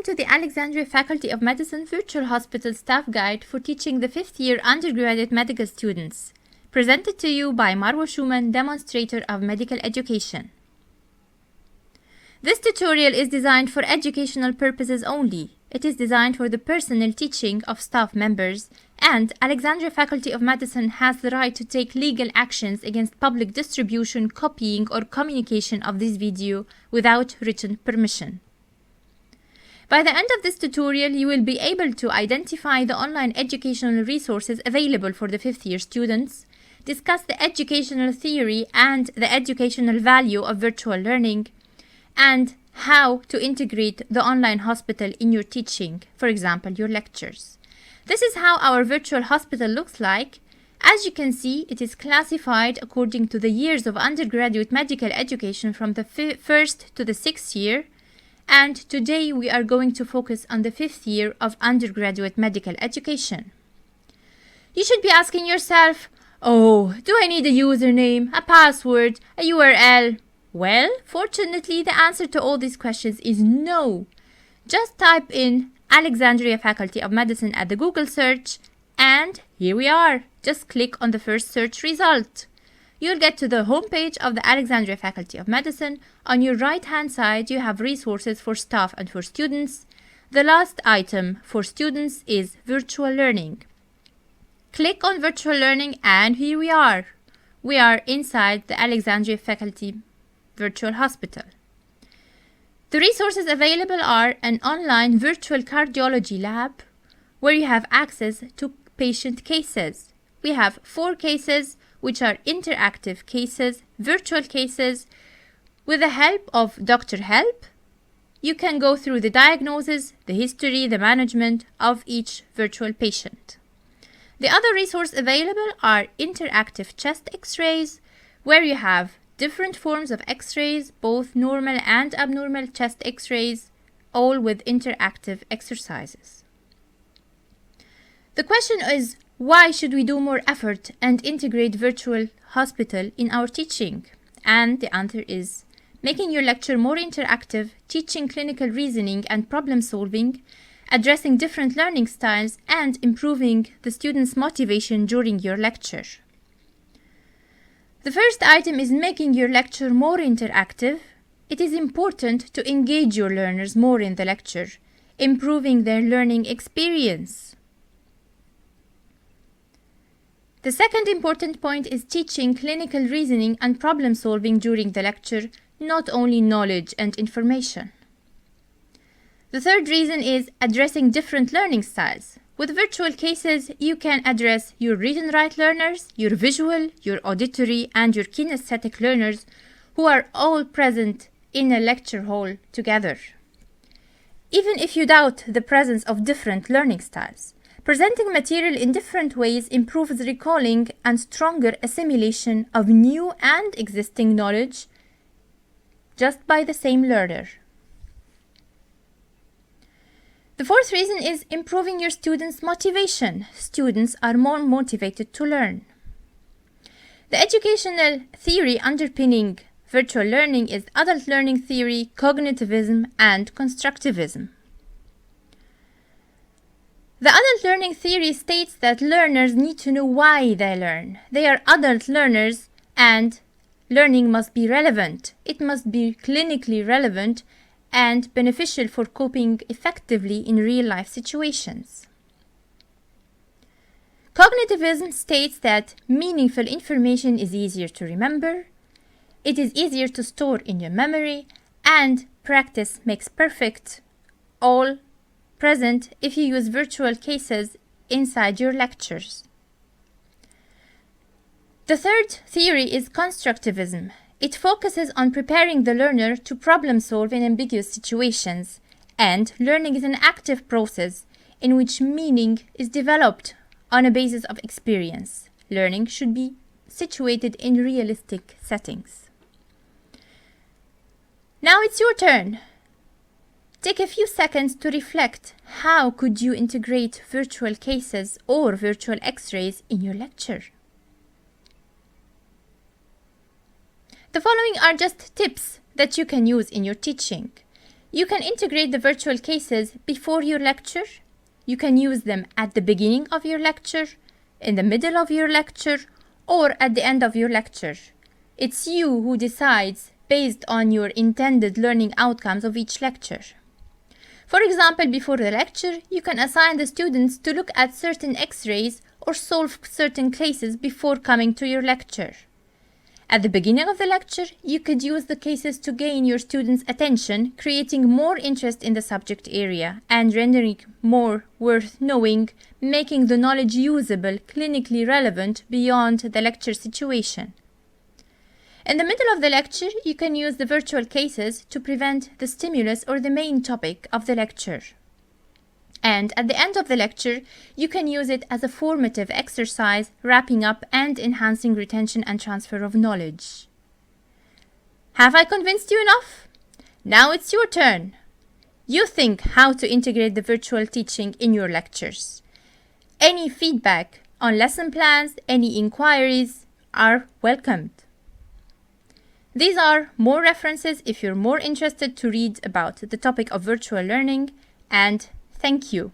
to the Alexandria Faculty of Medicine Virtual Hospital Staff Guide for teaching the 5th year undergraduate medical students, presented to you by Marwa Schumann, demonstrator of medical education. This tutorial is designed for educational purposes only. It is designed for the personal teaching of staff members, and Alexandria Faculty of Medicine has the right to take legal actions against public distribution, copying, or communication of this video without written permission. By the end of this tutorial, you will be able to identify the online educational resources available for the 5th year students, discuss the educational theory and the educational value of virtual learning, and how to integrate the online hospital in your teaching, for example, your lectures. This is how our virtual hospital looks like. As you can see, it is classified according to the years of undergraduate medical education from the 1st to the 6th year. And today we are going to focus on the 5th year of undergraduate medical education. You should be asking yourself, oh, do I need a username, a password, a URL? Well, fortunately, the answer to all these questions is no. Just type in Alexandria Faculty of Medicine at the Google search, and here we are. Just click on the first search result. You'll get to the homepage of the Alexandria Faculty of Medicine. On your right-hand side, you have resources for staff and for students. The last item for students is virtual learning. Click on virtual learning, and here we are. We are inside the Alexandria Faculty Virtual Hospital. The resources available are an online virtual cardiology lab where you have access to patient cases. We have 4 cases which are interactive cases, virtual cases. With the help of Dr. Help, you can go through the diagnosis, the history, the management of each virtual patient. The other resources available are interactive chest x-rays, where you have different forms of x-rays, both normal and abnormal chest x-rays, all with interactive exercises. The question is, why should we do more effort and integrate virtual hospital in our teaching? And the answer is making your lecture more interactive, teaching clinical reasoning and problem solving, addressing different learning styles, and improving the students' motivation during your lecture. The first item is making your lecture more interactive. It is important to engage your learners more in the lecture, improving their learning experience. The second important point is teaching clinical reasoning and problem solving during the lecture, not only knowledge and information. The third reason is addressing different learning styles. With virtual cases, you can address your read and write learners, your visual, your auditory, and your kinesthetic learners who are all present in a lecture hall together. Even if you doubt the presence of different learning styles, presenting material in different ways improves recalling and stronger assimilation of new and existing knowledge just by the same learner. The fourth reason is improving your students' motivation. Students are more motivated to learn. The educational theory underpinning virtual learning is adult learning theory, cognitivism, and constructivism. The adult learning theory states that learners need to know why they learn. They are adult learners and learning must be relevant. It must be clinically relevant and beneficial for coping effectively in real-life situations. Cognitivism states that meaningful information is easier to remember, it is easier to store in your memory, and practice makes perfect, all present if you use virtual cases inside your lectures. The third theory is constructivism. It focuses on preparing the learner to problem solve in ambiguous situations, and learning is an active process in which meaning is developed on a basis of experience. Learning should be situated in realistic settings. Now it's your turn. Take a few seconds to reflect. How could you integrate virtual cases or virtual x-rays in your lecture? The following are just tips that you can use in your teaching. You can integrate the virtual cases before your lecture. You can use them at the beginning of your lecture, in the middle of your lecture, or at the end of your lecture. It's you who decides based on your intended learning outcomes of each lecture. For example, before the lecture, you can assign the students to look at certain X-rays or solve certain cases before coming to your lecture. At the beginning of the lecture, you could use the cases to gain your students' attention, creating more interest in the subject area and rendering more worth knowing, making the knowledge usable, clinically relevant beyond the lecture situation. In the middle of the lecture, you can use the virtual cases to prevent the stimulus or the main topic of the lecture. And at the end of the lecture, you can use it as a formative exercise, wrapping up and enhancing retention and transfer of knowledge. Have I convinced you enough? Now it's your turn. You think how to integrate the virtual teaching in your lectures. Any feedback on lesson plans, any inquiries are welcomed. These are more references if you're more interested to read about the topic of virtual learning, and thank you.